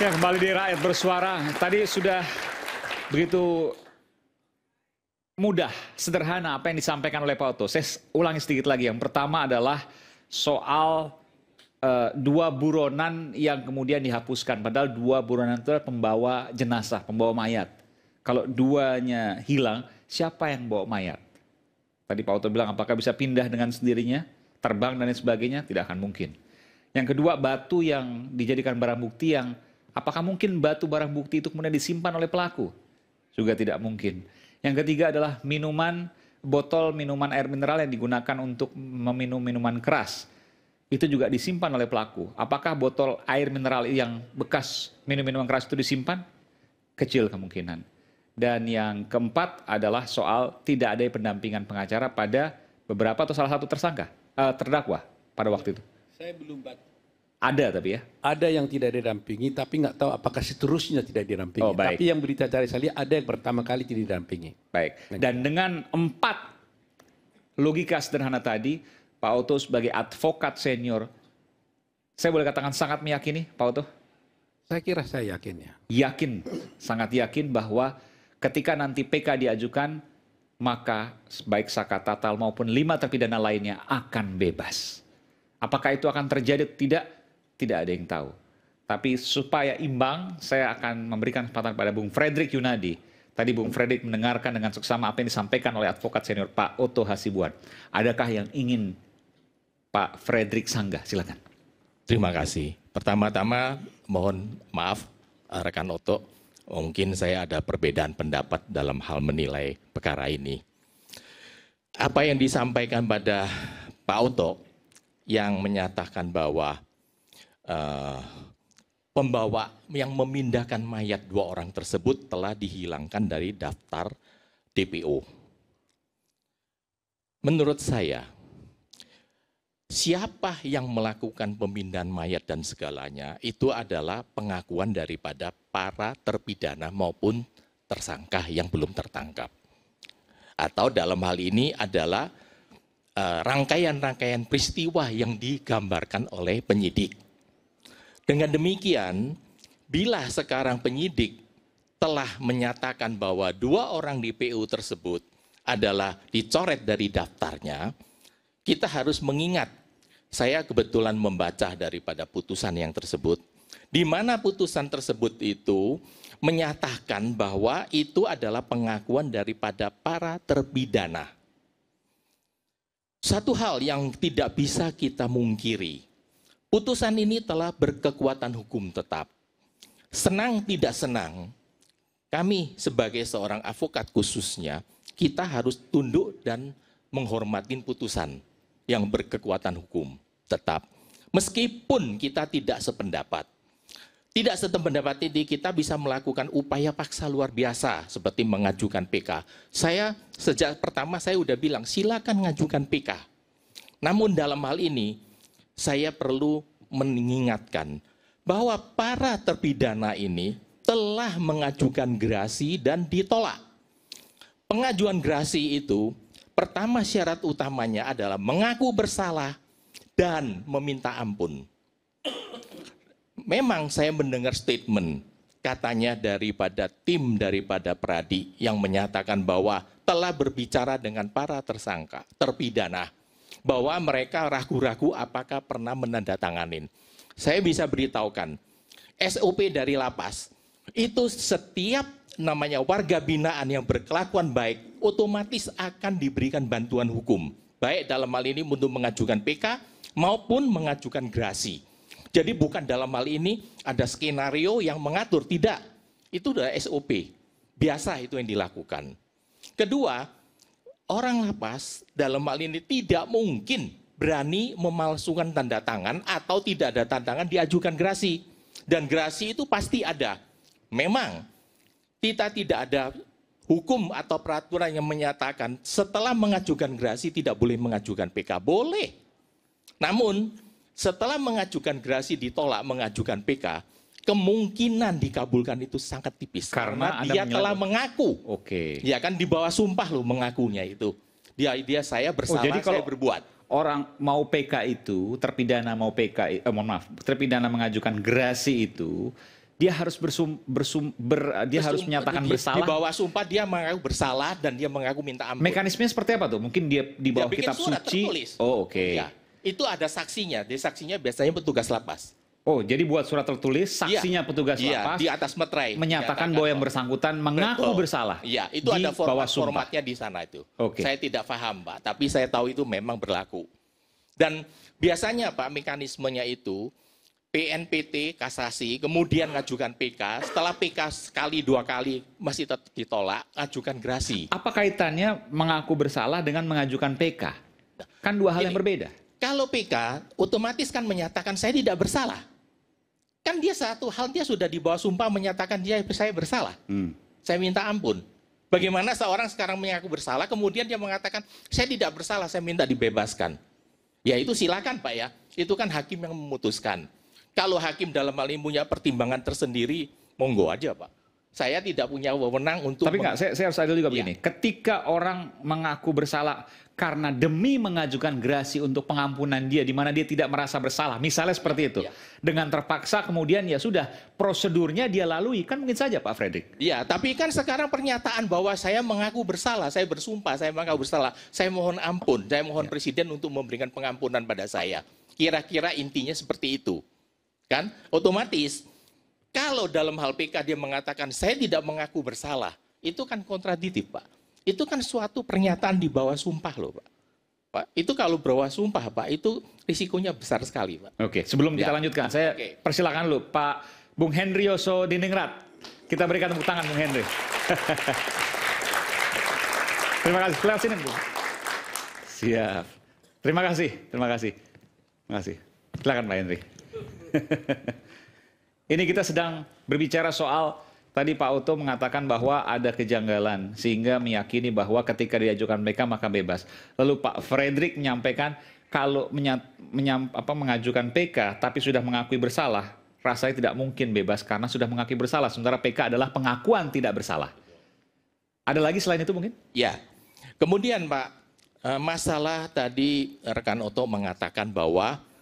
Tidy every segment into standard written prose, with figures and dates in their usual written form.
Ya, kembali di Rakyat Bersuara. Tadi sudah begitu mudah, sederhana apa yang disampaikan oleh Pak Oto. Saya ulangi sedikit lagi. Yang pertama adalah soal dua buronan yang kemudian dihapuskan. Padahal dua buronan itu adalah pembawa jenazah, pembawa mayat. Kalau duanya hilang, siapa yang bawa mayat? Tadi Pak Oto bilang apakah bisa pindah dengan sendirinya, terbang dan lain sebagainya? Tidak akan mungkin. Yang kedua, batu yang dijadikan barang bukti yang apakah mungkin batu barang bukti itu kemudian disimpan oleh pelaku? Juga tidak mungkin. Yang ketiga adalah botol minuman air mineral yang digunakan untuk meminum minuman keras. Itu juga disimpan oleh pelaku. Apakah botol air mineral yang bekas minum-minuman keras itu disimpan? Kecil kemungkinan. Dan yang keempat adalah soal tidak ada pendampingan pengacara pada beberapa atau salah satu terdakwa pada waktu itu. Saya belum baca. Ada tapi ya? Ada yang tidak didampingi, tapi nggak tahu apakah seterusnya tidak didampingi. Oh, baik. Tapi yang berita cari saya lihat ada yang pertama kali tidak didampingi. Baik. Dan dengan 4 logika sederhana tadi, Pak Oto sebagai advokat senior, saya boleh katakan sangat meyakini, Pak Oto? Saya kira saya yakin ya. Yakin, sangat yakin bahwa ketika nanti PK diajukan, maka baik Saka Tatal maupun 5 terpidana lainnya akan bebas. Apakah itu akan terjadi atau tidak? Tidak ada yang tahu. Tapi supaya imbang, saya akan memberikan kesempatan pada Bung Fredrik Yunadi. Tadi Bung Fredrik mendengarkan dengan seksama apa yang disampaikan oleh advokat senior Pak Oto Hasibuan. Adakah yang ingin Pak Fredrik sanggah? Silakan. Terima kasih. Pertama-tama mohon maaf rekan Oto, mungkin saya ada perbedaan pendapat dalam hal menilai perkara ini. Apa yang disampaikan pada Pak Oto yang menyatakan bahwa pembawa yang memindahkan mayat 2 orang tersebut telah dihilangkan dari daftar DPO. Menurut saya, siapa yang melakukan pemindahan mayat dan segalanya itu adalah pengakuan daripada para terpidana maupun tersangka yang belum tertangkap. Atau dalam hal ini adalah rangkaian-rangkaian peristiwa yang digambarkan oleh penyidik. Dengan demikian, bila sekarang penyidik telah menyatakan bahwa 2 orang DPO tersebut adalah dicoret dari daftarnya, kita harus mengingat, saya kebetulan membaca daripada putusan yang tersebut, di mana putusan tersebut itu menyatakan bahwa itu adalah pengakuan daripada para terpidana. Satu hal yang tidak bisa kita mungkiri, putusan ini telah berkekuatan hukum tetap. Senang tidak senang, kami sebagai seorang advokat khususnya, kita harus tunduk dan menghormati putusan yang berkekuatan hukum tetap. Meskipun kita tidak sependapat. Tidak sependapat ini kita bisa melakukan upaya paksa luar biasa seperti mengajukan PK. Saya sejak pertama saya udah bilang silakan ngajukan PK. Namun dalam hal ini saya perlu mengingatkan bahwa para terpidana ini telah mengajukan gerasi dan ditolak. Pengajuan gerasi itu pertama syarat utamanya adalah mengaku bersalah dan meminta ampun. Memang saya mendengar statement katanya daripada tim daripada Pradi yang menyatakan bahwa telah berbicara dengan para tersangka, terpidana, bahwa mereka ragu-ragu apakah pernah menandatanganin. Saya bisa beritahukan, SOP dari lapas, itu setiap namanya warga binaan yang berkelakuan baik, otomatis akan diberikan bantuan hukum. Baik dalam hal ini untuk mengajukan PK maupun mengajukan gerasi. Jadi bukan dalam hal ini ada skenario yang mengatur, tidak. Itu sudah SOP, biasa itu yang dilakukan. Kedua, orang lapas dalam hal ini tidak mungkin berani memalsukan tanda tangan atau tidak ada tanda tangan diajukan gerasi. Dan gerasi itu pasti ada. Memang kita tidak ada hukum atau peraturan yang menyatakan setelah mengajukan gerasi tidak boleh mengajukan PK. Boleh. Namun setelah mengajukan gerasi ditolak mengajukan PK, kemungkinan dikabulkan itu sangat tipis. Karena dia telah mengaku. Oke. Ya kan di bawah sumpah loh mengakunya itu. Dia saya bersalah, jadi kalau saya berbuat. Orang mau PK itu, terpidana mau PK, terpidana mengajukan gerasi itu, dia harus harus menyatakan bersalah. Di bawah sumpah dia mengaku bersalah dan dia mengaku minta ampun. Mekanismenya seperti apa tuh? Mungkin dia di bawah bikin kitab surat suci. tertulis. Oh, oke. Ya, itu ada saksinya. Di saksinya biasanya petugas lapas. Oh, jadi buat surat tertulis, saksinya petugas lapas di atas meterai menyatakan bahwa yang bersangkutan mengaku bersalah. Iya, itu di ada bawah sumpah. formatnya di sana itu. Oke. Saya tidak paham, Pak, tapi saya tahu itu memang berlaku. Dan biasanya, Pak, mekanismenya itu PNPT kasasi, kemudian ngajukan PK, setelah PK sekali dua kali masih tetap ditolak, ngajukan gerasi. Apa kaitannya mengaku bersalah dengan mengajukan PK? Kan dua hal yang berbeda. Kalau PK, otomatis kan menyatakan saya tidak bersalah. Kan dia satu hal, dia sudah di bawah sumpah menyatakan saya bersalah. Saya minta ampun. Bagaimana seorang sekarang mengaku bersalah, kemudian dia mengatakan saya tidak bersalah, saya minta dibebaskan. Ya itu silakan, Pak, ya. Itu kan hakim yang memutuskan. Kalau hakim dalam hal ini punya pertimbangan tersendiri, monggo aja, Pak. Saya tidak punya wewenang untuk... Tapi enggak, saya harus adil juga begini. Ketika orang mengaku bersalah karena demi mengajukan gerasi untuk pengampunan dia, di mana dia tidak merasa bersalah, misalnya seperti itu. Dengan terpaksa kemudian ya sudah, prosedurnya dia lalui, kan mungkin saja Pak Fredrik. Ya, tapi kan sekarang pernyataan bahwa saya mengaku bersalah, saya bersumpah, saya mengaku bersalah, saya mohon ampun, saya mohon Presiden untuk memberikan pengampunan pada saya. Kira-kira intinya seperti itu. Kan? Otomatis... Kalau dalam hal PK dia mengatakan saya tidak mengaku bersalah, itu kan kontradiktif, Pak. Itu kan suatu pernyataan di bawah sumpah loh, Pak. Pak, itu kalau bawah sumpah, Pak, itu risikonya besar sekali, Pak. Oke, sebelum kita lanjutkan, saya persilakan dulu Pak Bung Henry Yoso Diningrat. Kita berikan tepuk tangan Bung Henry. Terima kasih. Lewat sini, Bung. Siap. Terima kasih. Terima kasih. Terima kasih. Silakan Pak Henry. Ini kita sedang berbicara soal tadi Pak Oto mengatakan bahwa ada kejanggalan sehingga meyakini bahwa ketika diajukan PK maka bebas. Lalu Pak Fredrik menyampaikan kalau mengajukan PK tapi sudah mengakui bersalah, rasanya tidak mungkin bebas karena sudah mengakui bersalah. Sementara PK adalah pengakuan tidak bersalah. Ada lagi selain itu mungkin? Ya. Kemudian Pak, masalah tadi rekan Oto mengatakan bahwa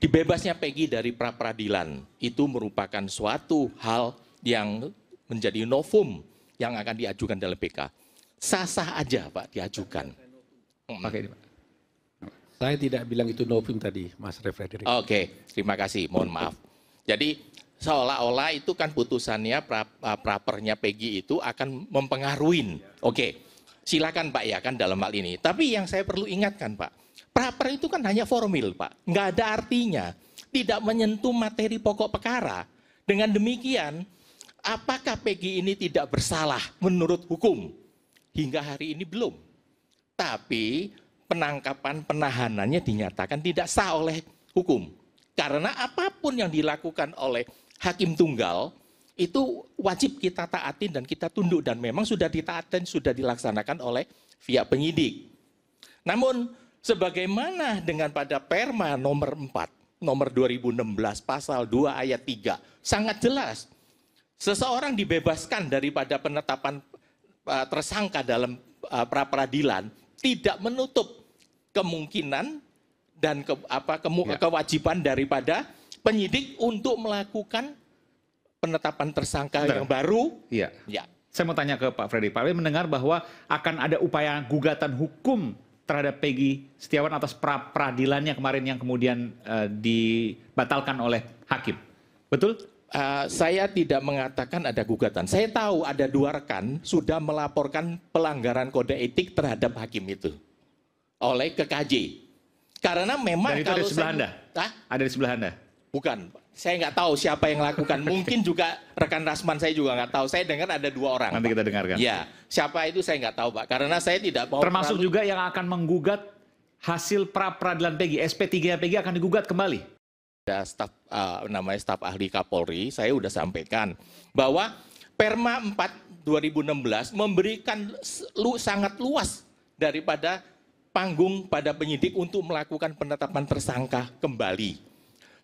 dibebasnya Peggy dari pra-peradilan itu merupakan suatu hal yang menjadi novum yang akan diajukan dalam PK. Sah-sah aja Pak diajukan. Oke, Pak. Saya tidak bilang itu novum tadi, Mas Fredrik. Oke, terima kasih, mohon maaf. Jadi seolah-olah itu kan putusannya prapernya Peggy itu akan mempengaruhi. Oke, silakan Pak ya kan dalam hal ini. Tapi yang saya perlu ingatkan Pak, praper itu kan hanya formil, Pak. Nggak ada artinya. Tidak menyentuh materi pokok perkara. Dengan demikian, apakah Peggy ini tidak bersalah menurut hukum? Hingga hari ini belum. Tapi penahanannya dinyatakan tidak sah oleh hukum. Karena apapun yang dilakukan oleh hakim tunggal, itu wajib kita taatin dan kita tunduk. Dan memang sudah ditaatin, sudah dilaksanakan oleh pihak penyidik. Namun, sebagaimana dengan pada Perma nomor 4, nomor 2016, pasal 2 ayat 3, sangat jelas. Seseorang dibebaskan daripada penetapan tersangka dalam pra-peradilan, tidak menutup kemungkinan dan kewajiban daripada penyidik untuk melakukan penetapan tersangka yang baru. Iya. Ya. Saya mau tanya ke Pak Fredrik. Pak Fredrik mendengar bahwa akan ada upaya gugatan hukum terhadap Peggy Setiawan atas pra-peradilannya kemarin yang kemudian dibatalkan oleh hakim. Betul? Saya tidak mengatakan ada gugatan. Saya tahu ada 2 rekan sudah melaporkan pelanggaran kode etik terhadap hakim itu oleh KKJ. Karena memang dan itu kalau ada di sebelah Anda? Ada di sebelah Anda? Bukan. Saya nggak tahu siapa yang lakukan. Mungkin juga rekan Rasman saya juga nggak tahu. Saya dengar ada 2 orang. Nanti kita dengarkan. Ya, siapa itu saya nggak tahu Pak. Karena saya tidak mau. Termasuk juga yang akan menggugat hasil pra-peradilan Peggy, SP3 Peggy akan digugat kembali. Ada staf namanya staf ahli Kapolri, saya sudah sampaikan bahwa Perma 4 2016 memberikan sangat luas daripada panggung pada penyidik untuk melakukan penetapan tersangka kembali.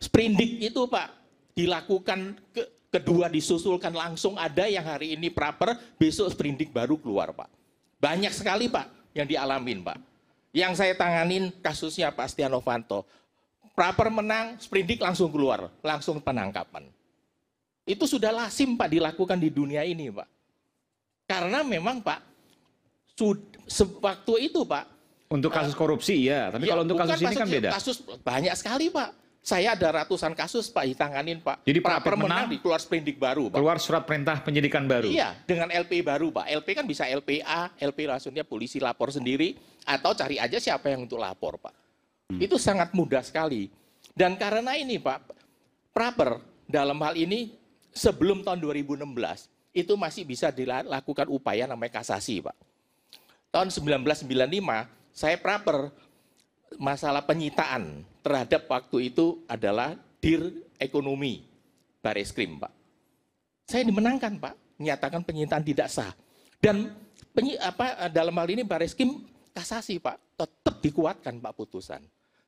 Sprindik itu Pak dilakukan kedua disusulkan langsung, ada yang hari ini praper, besok sprindik baru keluar Pak. Banyak sekali Pak yang dialamin Pak. Yang saya tanganin kasusnya Pak Setia Novanto. Praper menang, sprindik langsung keluar, langsung penangkapan. Itu sudah lazim Pak dilakukan di dunia ini Pak. Karena memang Pak, sewaktu itu Pak. Untuk kasus korupsi ya, tapi Ya, kalau untuk bukan kasus ini kan beda. Kasus banyak sekali Pak. Saya ada ratusan kasus Pak ditanganin Pak. Jadi Praper Praper menang, keluar sprindik baru Pak. keluar surat perintah penyidikan baru. Iya, dengan LP baru Pak. LP kan bisa LPA, LP langsungnya polisi lapor sendiri, atau cari aja siapa yang untuk lapor Pak. Itu sangat mudah sekali. Dan karena ini Pak, Praper dalam hal ini sebelum tahun 2016, itu masih bisa dilakukan upaya namanya kasasi Pak. Tahun 1995, saya Praper masalah penyitaan terhadap waktu itu adalah Dir Ekonomi Bareskrim Pak. Saya dimenangkan Pak, menyatakan penyitaan tidak sah. Dan dalam hal ini Bareskrim kasasi Pak, tetap dikuatkan Pak putusan.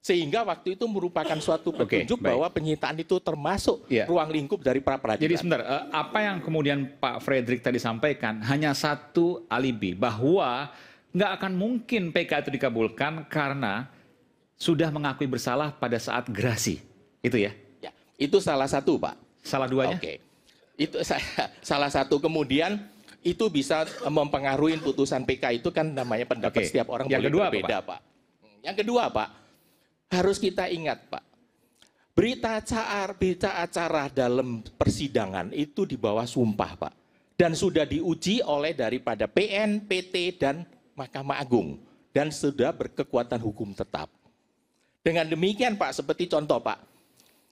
Sehingga waktu itu merupakan suatu petunjuk bahwa penyitaan itu termasuk ruang lingkup dari pra peradilan. Jadi sebentar, apa yang kemudian Pak Fredrik tadi sampaikan hanya satu alibi, bahwa nggak akan mungkin PK itu dikabulkan karena sudah mengakui bersalah pada saat gerasi. Itu ya? Ya, itu salah satu Pak. Salah duanya? Oke. Itu salah satu. Kemudian itu bisa mempengaruhi putusan PK itu kan namanya pendapat setiap orang yang boleh kedua berbeda Pak. Yang kedua Pak, harus kita ingat Pak. Berita acara dalam persidangan itu di bawah sumpah Pak. Dan sudah diuji oleh daripada PN, PT, dan Mahkamah Agung. Dan sudah berkekuatan hukum tetap. Dengan demikian Pak, seperti contoh Pak,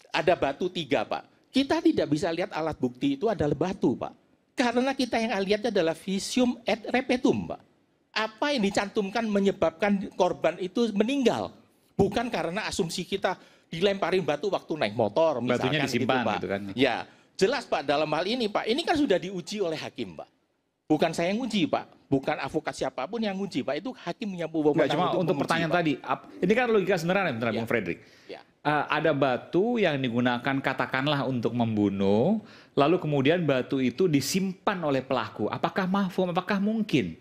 ada batu 3 Pak. Kita tidak bisa lihat alat bukti itu adalah batu Pak. Karena kita yang lihatnya adalah visium et repetum Pak. Apa yang dicantumkan menyebabkan korban itu meninggal. Bukan karena asumsi kita dilemparin batu waktu naik motor. Batunya disimpan Pak. gitu kan. Ya, jelas Pak dalam hal ini Pak, ini kan sudah diuji oleh hakim Pak. Bukan saya yang uji Pak, bukan advokat siapapun yang uji Pak, itu hakim punya wewenang. Nggak, cuma untuk pertanyaan tadi, ini kan logika sederhana ya, Bung Fredrik. Ya. Ada batu yang digunakan katakanlah untuk membunuh, lalu kemudian batu itu disimpan oleh pelaku. Apakah mafhum, apakah mungkin?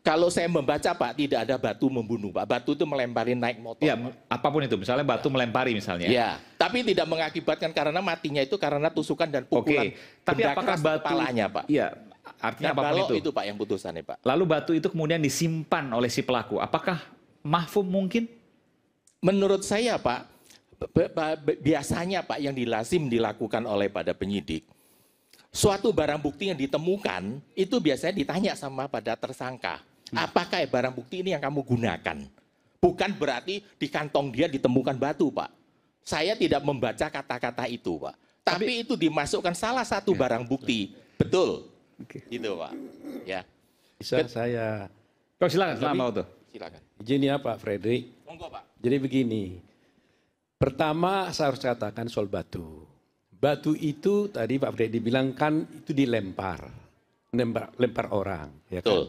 Kalau saya membaca Pak, tidak ada batu membunuh Pak. Batu itu melempari naik motor. Ya, apapun itu, misalnya batu melempari misalnya. Ya, tapi tidak mengakibatkan karena matinya itu karena tusukan dan pukulan. Tapi apakah batu kepalanya Pak? Iya, artinya apapun itu Pak yang putusannya Pak. Lalu batu itu kemudian disimpan oleh si pelaku. Apakah mafhum mungkin? Menurut saya Pak, biasanya Pak yang lazim dilakukan oleh pada penyidik, suatu barang bukti yang ditemukan itu biasanya ditanya sama pada tersangka, apakah barang bukti ini yang kamu gunakan? Bukan berarti di kantong dia ditemukan batu Pak. Saya tidak membaca kata-kata itu Pak. Tapi itu dimasukkan salah satu barang bukti. Betul. Gitu Pak. Ya. Bisa saya. Silakan, Pak. Silakan. Izin ya Pak Fredrik. Monggo Pak. Jadi begini. Pertama saya harus katakan soal batu. Batu itu tadi Pak Fredrik bilang kan itu dilempar. Lempar orang. Ya kan? Betul.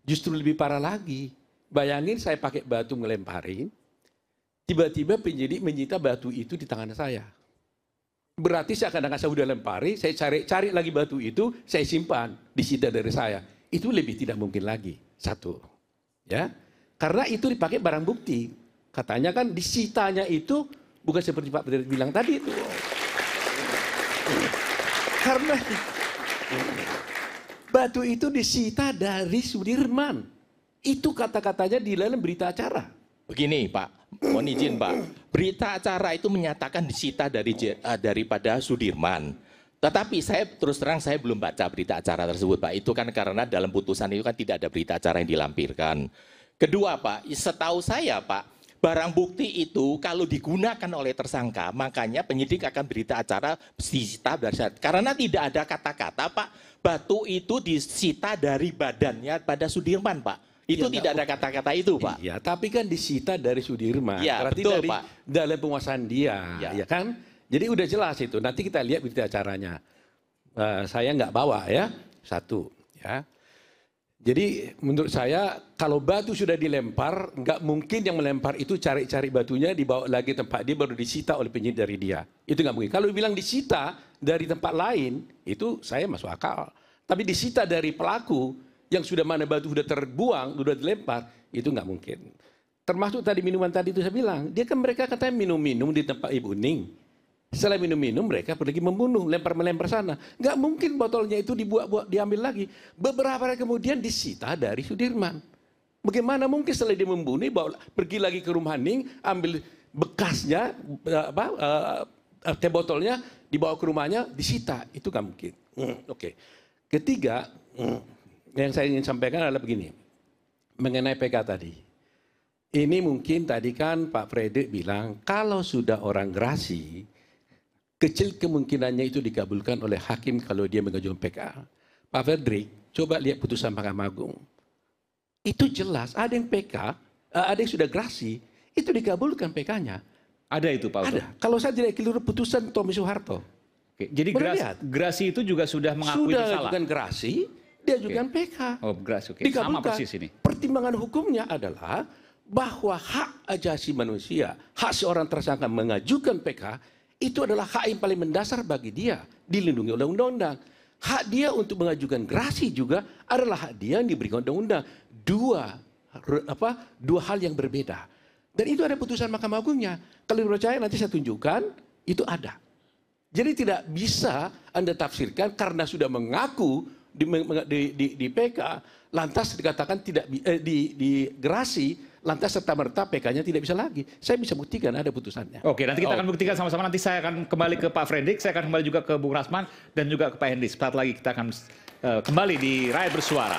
Justru lebih parah lagi. Bayangin saya pakai batu ngelemparin. Tiba-tiba penyidik menyita batu itu di tangan saya. Berarti seakan-akan saya udah lempari, saya cari lagi batu itu, saya simpan, disita dari saya. Itu lebih tidak mungkin lagi. Satu. Ya. Karena itu dipakai barang bukti. Katanya kan disitanya itu bukan seperti Pak Fredrik bilang tadi itu. Karena batu itu disita dari Sudirman. Itu kata-katanya di dalam berita acara. Begini Pak, mohon izin Pak. Berita acara itu menyatakan disita daripada Sudirman. Tetapi saya terus terang saya belum baca berita acara tersebut Pak. Itu kan karena dalam putusan itu kan tidak ada berita acara yang dilampirkan. Kedua Pak, setahu saya Pak, barang bukti itu kalau digunakan oleh tersangka, makanya penyidik akan berita acara disita dari saat. Karena tidak ada kata-kata Pak, batu itu disita dari badannya pada Sudirman Pak. Itu ya, tidak ada kata-kata itu Pak. Iya, tapi kan disita dari Sudirman. Ya, berarti betul, dari Pak. dalam penguasaan dia, ya kan? Jadi udah jelas itu. Nanti kita lihat berita acaranya. Saya nggak bawa ya, satu. Ya. Jadi menurut saya kalau batu sudah dilempar, nggak mungkin yang melempar itu cari-cari batunya dibawa lagi tempat dia baru disita oleh penyidik dari dia. Itu nggak mungkin. Kalau bilang disita dari tempat lain, itu saya masuk akal. Tapi disita dari pelaku yang sudah mana batu sudah terbuang, sudah dilempar, itu nggak mungkin. Termasuk tadi minuman tadi itu saya bilang, dia kan mereka katanya minum-minum di tempat Ibu Ning. Setelah minum-minum mereka pergi membunuh, melempar sana. Nggak mungkin botolnya itu diambil lagi. Beberapa hari kemudian disita dari Sudirman. Bagaimana mungkin setelah dia membunuh, pergi lagi ke rumah Haning, ambil bekasnya, teh botolnya, dibawa ke rumahnya, disita. Itu nggak mungkin. Oke. Ketiga, yang saya ingin sampaikan adalah begini. Mengenai PK tadi. Ini mungkin tadi kan Pak Fredrik bilang, kalau sudah orang gerasi, kecil kemungkinannya itu dikabulkan oleh hakim kalau dia mengajukan PK. Pak Fredrik, coba lihat putusan Mahkamah Agung. Itu jelas, ada yang PK, ada yang sudah gerasi, itu dikabulkan PK-nya. Ada itu Pak Oto? Ada. Kalau saya tidak keliru putusan Tommy Soeharto. Oke, jadi gerasi itu juga sudah mengakui sudah bersalah? Sudah ajukan gerasi, dia ajukan PK. Oh, gerasi, oke. Dikabulkan. Sama persis ini. Pertimbangan hukumnya adalah bahwa hak asasi manusia, hak seorang tersangka mengajukan PK, itu adalah hak yang paling mendasar bagi dia, dilindungi oleh undang-undang. Hak dia untuk mengajukan gerasi juga adalah hak dia yang diberikan undang-undang. Dua hal yang berbeda. Dan itu ada putusan Mahkamah Agungnya. Kalau percaya nanti saya tunjukkan, itu ada. Jadi tidak bisa Anda tafsirkan karena sudah mengaku di PK, lantas dikatakan tidak di gerasi, lantas serta-merta PK-nya tidak bisa lagi. Saya bisa buktikan ada putusannya. Oke, nanti kita akan buktikan sama-sama. Nanti saya akan kembali ke Pak Fredrik, saya akan kembali juga ke Bung Rasman, dan juga ke Pak Hendy. Setelah lagi kita akan kembali di Rakyat Bersuara.